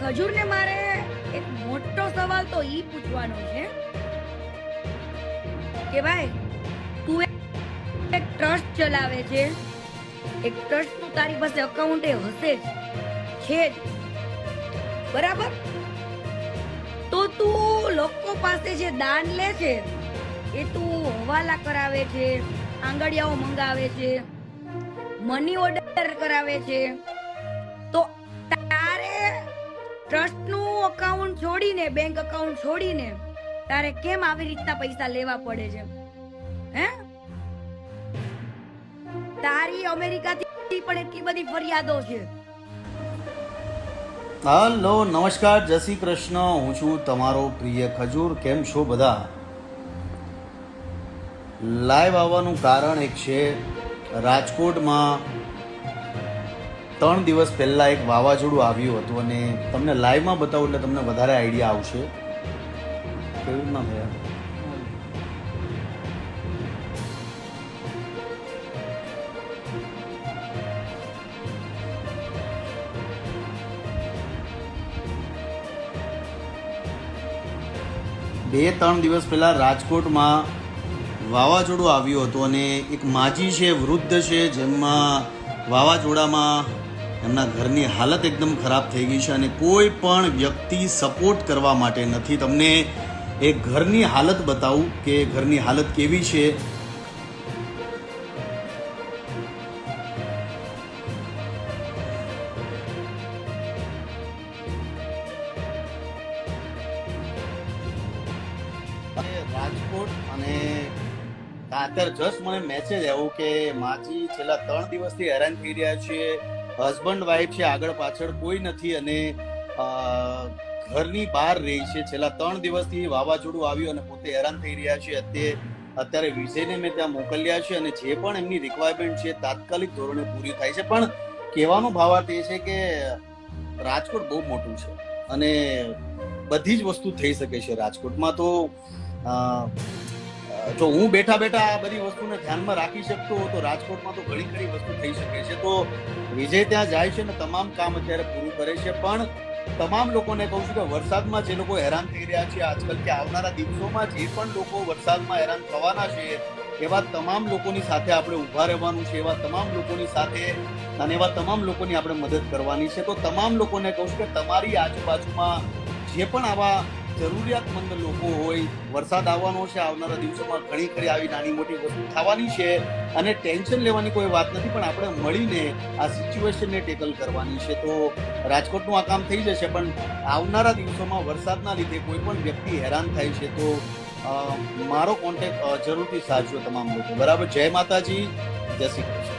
ખજૂરને મારે એક મોટો સવાલ તો ઈ પૂછવાનો છે કે ભાઈ તું એક ટ્રસ્ટ ચલાવે છે, એક ટ્રસ્ટ નું તારી પાસે અકાઉન્ટ હશે જ, છે જ, બરાબર? તો તું લોકો પાસે જે દાન લે છે એ તું હવાલા કરાવે છે, આંગળિયાઓ મંગાવે છે, મની ઓર્ડર કરાવે છે, તો તારે ટ્રસ્ટ નું અકાઉન્ટ છોડીને, બેંક અકાઉન્ટ છોડીને તારે કેમ આવી રીતના પૈસા લેવા પડે છે? હે? તારી અમેરિકાથી પણ એટલી બધી ફરિયાદો છે. હલો, નમસ્કાર, જય શ્રી કૃષ્ણ. હું છું તમારો પ્રિય ખજૂર. કેમ છો બધા? લાઈવ આવવાનું કારણ એક છે, રાજકોટમાં 3 દિવસ પહેલાં એક વાવાઝોડું આવ્યું હતું અને તમને લાઈવમાં બતાવું એટલે તમને વધારે આઈડિયા આવશે કેવી રીતના થયા. બે 3 દિવસ પહેલાં રાજકોટમાં વાવાઝોડું આવ્યું હતું અને એક માજી છે, વૃદ્ધ છે, જેમાં વાવાઝોડામાં એમના ઘરની હાલત એકદમ ખરાબ થઈ ગઈ છે અને કોઈ પણ વ્યક્તિ સપોર્ટ કરવા માટે નથી. તમને એ ઘરની હાલત બતાવું કે ઘરની હાલત કેવી છે. રાજકોટ અને અત્યારે જસ્ટ મને મેસેજ આવ્યો કે માજી છેલ્લા 3 દિવસથી હેરાન થઈ રહ્યા છે, હસબન્ડ વાઈફ છે, આગળ પાછળ કોઈ નથી અને ઘરની બહાર રહી છે. છેલ્લા 3 દિવસથી વાવાઝોડું આવ્યું અને પોતે હેરાન થઈ રહ્યા છે. અત્યારે વિજયને મેં ત્યાં મોકલ્યા છે અને જે પણ એમની રિક્વાયરમેન્ટ છે તાત્કાલિક ધોરણે પૂરી થાય છે. પણ કહેવાનો ભાવાર્થ એ છે કે રાજકોટ બહુ મોટું છે અને બધી જ વસ્તુ થઈ શકે છે રાજકોટમાં. તો જો હું બેઠા બેઠા આ બધી વસ્તુને ધ્યાનમાં રાખી શકતો તો રાજકોટમાં તો ઘણી ખરી વસ્તુ થઈ શકે છે. તો વિજય ત્યાં જાય છે ને તમામ કામ અત્યારે પૂરું કરે છે. પણ તમામ લોકોને કહું છું કે વરસાદમાં જે લોકો હેરાન થઈ રહ્યા છે આજકાલ, કે આવનારા દિવસોમાં જે પણ લોકો વરસાદમાં હેરાન થવાના છે, એવા તમામ લોકોની સાથે આપણે ઊભા રહેવાનું છે, એવા તમામ લોકોની સાથે અને એવા તમામ લોકોની આપણે મદદ કરવાની છે. તો તમામ લોકોને કહું છું કે તમારી આજુબાજુમાં જે પણ આવા જરૂરિયાતમંદ લોકો હોય, વરસાદ આવવાનો છે, આવનારા દિવસોમાં ઘણી ખરી આવી નાની મોટી વસ્તુ થવાની છે અને ટેન્શન લેવાની કોઈ વાત નથી, પણ આપણે મળીને આ સિચ્યુએશનને ટેકલ કરવાની છે. તો રાજકોટનું આ કામ થઈ જશે, પણ આવનારા દિવસોમાં વરસાદના લીધે કોઈ પણ વ્યક્તિ હેરાન થાય છે તો મારો કોન્ટેક્ટ જરૂરથી સાચવો તમામ લોકો. બરાબર? જય માતાજી, જય શ્રી કૃષ્ણ.